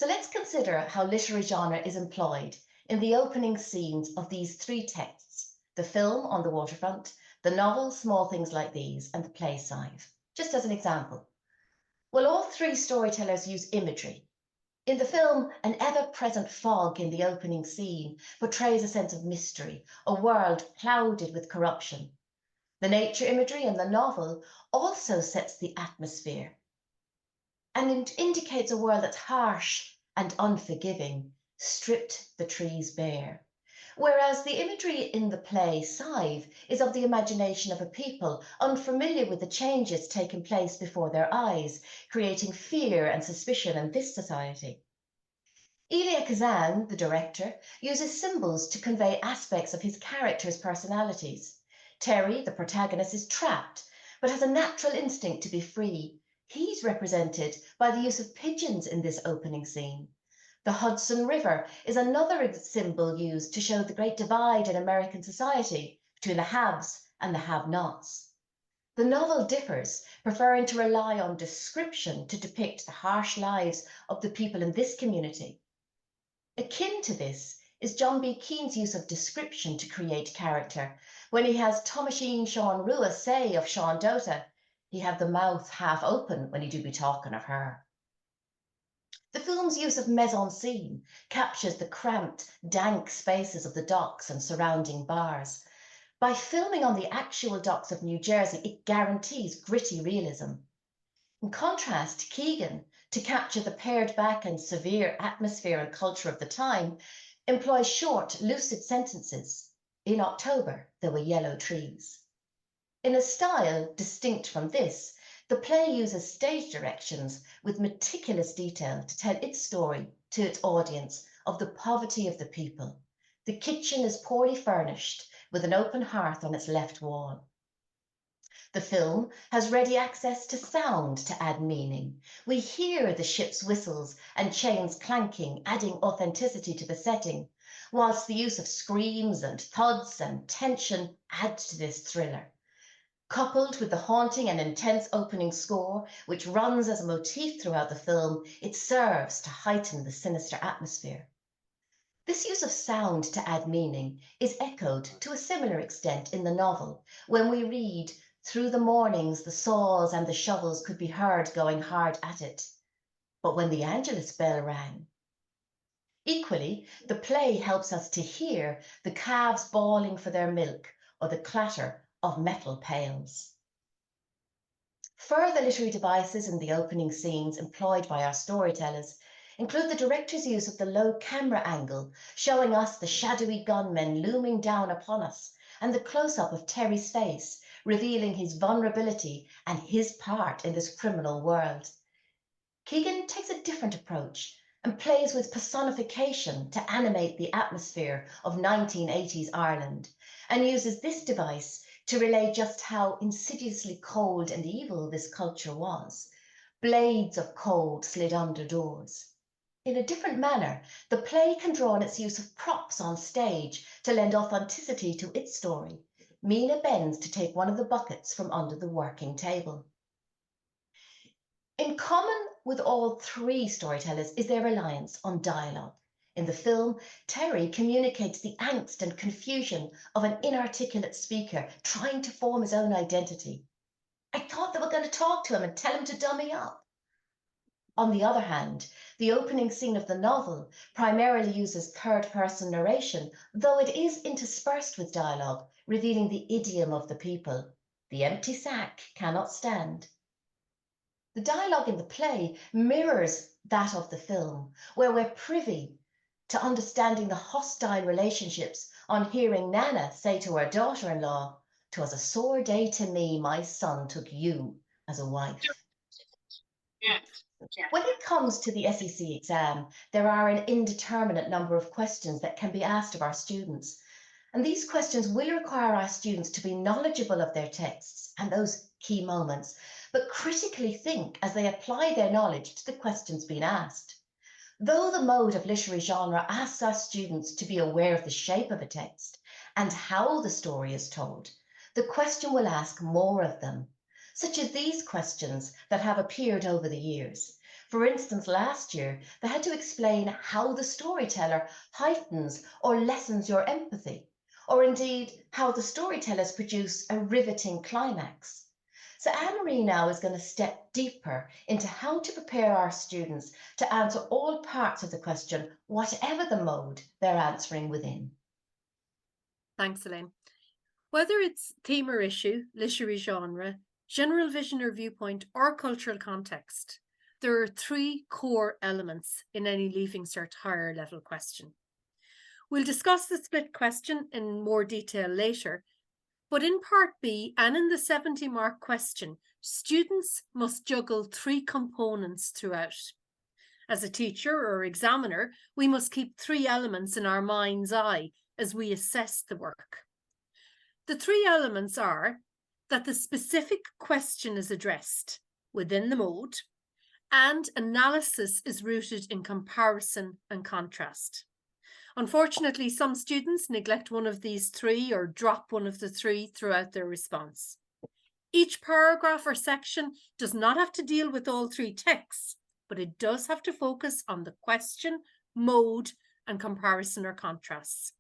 So let's consider how literary genre is employed in the opening scenes of these three texts: the film On the Waterfront, the novel Small Things Like These, and the play Sive. Just as an example. Well, all three storytellers use imagery. In the film, an ever-present fog in the opening scene portrays a sense of mystery, a world clouded with corruption. The nature imagery in the novel also sets the atmosphere and it indicates a world that's harsh and unforgiving, stripped the trees bare. Whereas the imagery in the play Sive is of the imagination of a people unfamiliar with the changes taking place before their eyes, creating fear and suspicion in this society. Elia Kazan, the director, uses symbols to convey aspects of his characters' personalities. Terry, the protagonist, is trapped, but has a natural instinct to be free. He's represented by the use of pigeons in this opening scene. The Hudson River is another symbol used to show the great divide in American society between the haves and the have-nots. The novel differs, preferring to rely on description to depict the harsh lives of the people in this community. Akin to this is John B. Keane's use of description to create character, when he has Thomasine Sean Rua say of Sean Dota, "He have the mouth half open when he do be talking of her." The film's use of mise-en-scene captures the cramped, dank spaces of the docks and surrounding bars. By filming on the actual docks of New Jersey, it guarantees gritty realism. In contrast, Keegan, to capture the pared-back and severe atmosphere and culture of the time, employs short, lucid sentences. "In October, there were yellow trees." In a style distinct from this, the play uses stage directions with meticulous detail to tell its story to its audience of the poverty of the people. The kitchen is poorly furnished with an open hearth on its left wall. The film has ready access to sound to add meaning. We hear the ship's whistles and chains clanking, adding authenticity to the setting, whilst the use of screams and thuds and tension adds to this thriller. Coupled with the haunting and intense opening score, which runs as a motif throughout the film, it serves to heighten the sinister atmosphere. This use of sound to add meaning is echoed to a similar extent in the novel, when we read, "Through the mornings the saws and the shovels could be heard going hard at it. But when the Angelus bell rang." Equally, the play helps us to hear the calves bawling for their milk or the clatter of metal pails. Further literary devices in the opening scenes employed by our storytellers include the director's use of the low camera angle, showing us the shadowy gunmen looming down upon us, and the close-up of Terry's face, revealing his vulnerability and his part in this criminal world. Keegan takes a different approach and plays with personification to animate the atmosphere of 1980s Ireland, and uses this device to relay just how insidiously cold and evil this culture was. Blades of cold slid under doors. In a different manner, the play can draw on its use of props on stage to lend authenticity to its story. Mina bends to take one of the buckets from under the working table. In common with all three storytellers is their reliance on dialogue. In the film, Terry communicates the angst and confusion of an inarticulate speaker trying to form his own identity. "I thought they were going to talk to him and tell him to dummy up." On the other hand, the opening scene of the novel primarily uses third-person narration, though it is interspersed with dialogue, revealing the idiom of the people. "The empty sack cannot stand." The dialogue in the play mirrors that of the film, where we're privy to understanding the hostile relationships on hearing Nana say to her daughter-in-law, "'Twas a sore day to me my son took you as a wife." When it comes to the SEC exam, there are an indeterminate number of questions that can be asked of our students. And these questions will require our students to be knowledgeable of their texts and those key moments, but critically think as they apply their knowledge to the questions being asked. Though the mode of literary genre asks our students to be aware of the shape of a text and how the story is told, the question will ask more of them, such as these questions that have appeared over the years. For instance, last year, they had to explain how the storyteller heightens or lessens your empathy, or indeed how the storytellers produce a riveting climax. So Anne-Marie now is going to step deeper into how to prepare our students to answer all parts of the question, whatever the mode they're answering within. Thanks, Elaine. Whether it's theme or issue, literary genre, general vision or viewpoint, or cultural context, there are three core elements in any Leaving Cert higher level question. We'll discuss the split question in more detail later, but in Part B and in the 70-mark question, students must juggle three components throughout. As a teacher or examiner, we must keep three elements in our mind's eye as we assess the work. The three elements are that the specific question is addressed within the mode, and analysis is rooted in comparison and contrast. Unfortunately, some students neglect one of these three or drop one of the three throughout their response. Each paragraph or section does not have to deal with all three texts, but it does have to focus on the question, mode, and comparison or contrasts.